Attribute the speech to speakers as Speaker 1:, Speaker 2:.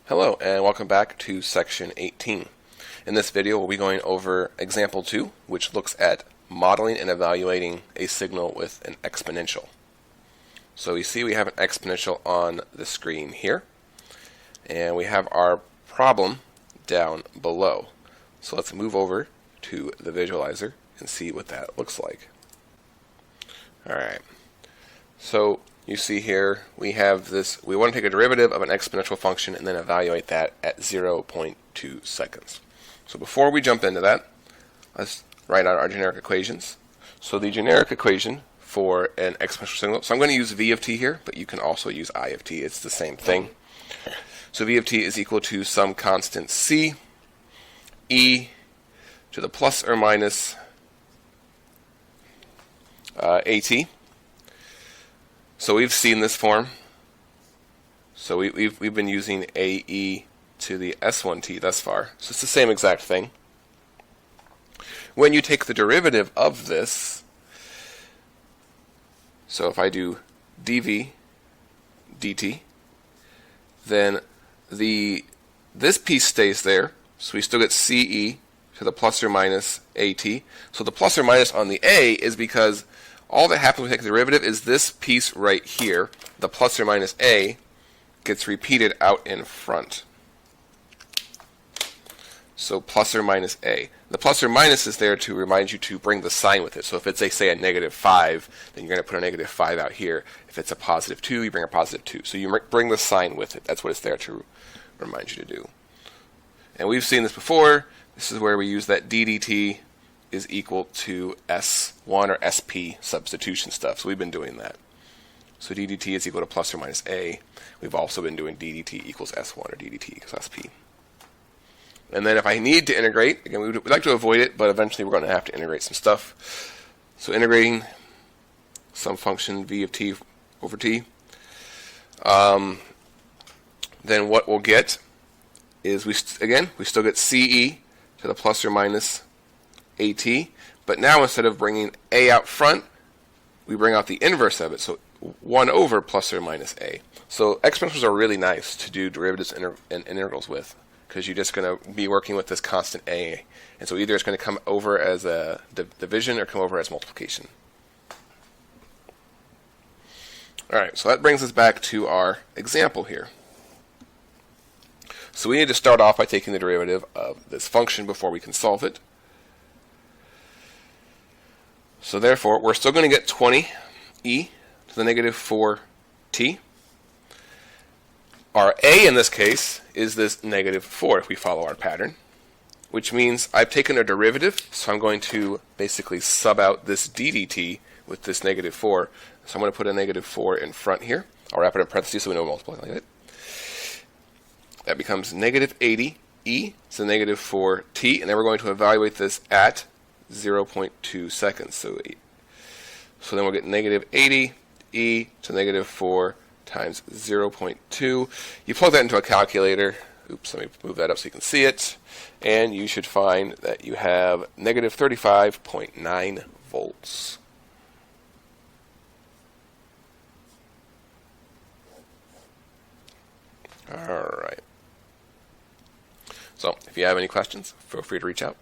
Speaker 1: Hello and welcome back to section 18. In this video we'll be going over example 2, which looks at modeling and evaluating a signal with an exponential. So you see we have an exponential on the screen here, and we have our problem down below. So let's move over to the visualizer and see what that looks like. Alright, so you see here we have this, we want to take a derivative of an exponential function and then evaluate that at 0.2 seconds. So before we jump into that, let's write out our generic equations. So the generic equation for an exponential signal, so I'm going to use v of t here, but you can also use I of t, it's the same thing. So v of t is equal to some constant c, e to the plus or minus at. So we've seen this form. So we've been using ae to the s1t thus far. So it's the same exact thing. When you take the derivative of this, so if I do dv dt, then this piece stays there. So we still get ce to the plus or minus at. So the plus or minus on the a is because all that happens when we take the derivative is this piece right here, the plus or minus a, gets repeated out in front. So plus or minus a. The plus or minus is there to remind you to bring the sign with it. So if it's say a -5, then you're going to put a -5 out here. If it's a +2, you bring a +2. So you bring the sign with it. That's what it's there to remind you to do. And we've seen this before. This is where we use that ddt is equal to S1 or SP substitution stuff. So we've been doing that. So ddt is equal to plus or minus a. We've also been doing ddt equals S1 or ddt equals SP. And then if I need to integrate, again, we'd like to avoid it, but eventually we're going to have to integrate some stuff. So integrating some function v of t over t, then what we'll get is we still get ce to the plus or minus at, but now instead of bringing a out front, we bring out the inverse of it, so 1 over plus or minus a. So exponentials are really nice to do derivatives and integrals with, because you're just going to be working with this constant a, and so either it's going to come over as a division or come over as multiplication. Alright, so that brings us back to our example here. So we need to start off by taking the derivative of this function before we can solve it. So therefore, we're still going to get 20e to the -4t. Our a in this case is this -4 if we follow our pattern, which means I've taken a derivative, so I'm going to basically sub out this ddt with this -4. So I'm going to put a -4 in front here. I'll wrap it in parentheses so we know multiplying it. That becomes -80e to the -4t, and then we're going to evaluate this at 0.2 seconds. So then we'll get -80e to -4 times 0.2. You plug that into a calculator. Oops, let me move that up so you can see it. And you should find that you have -35.9 volts. All right. So if you have any questions, feel free to reach out.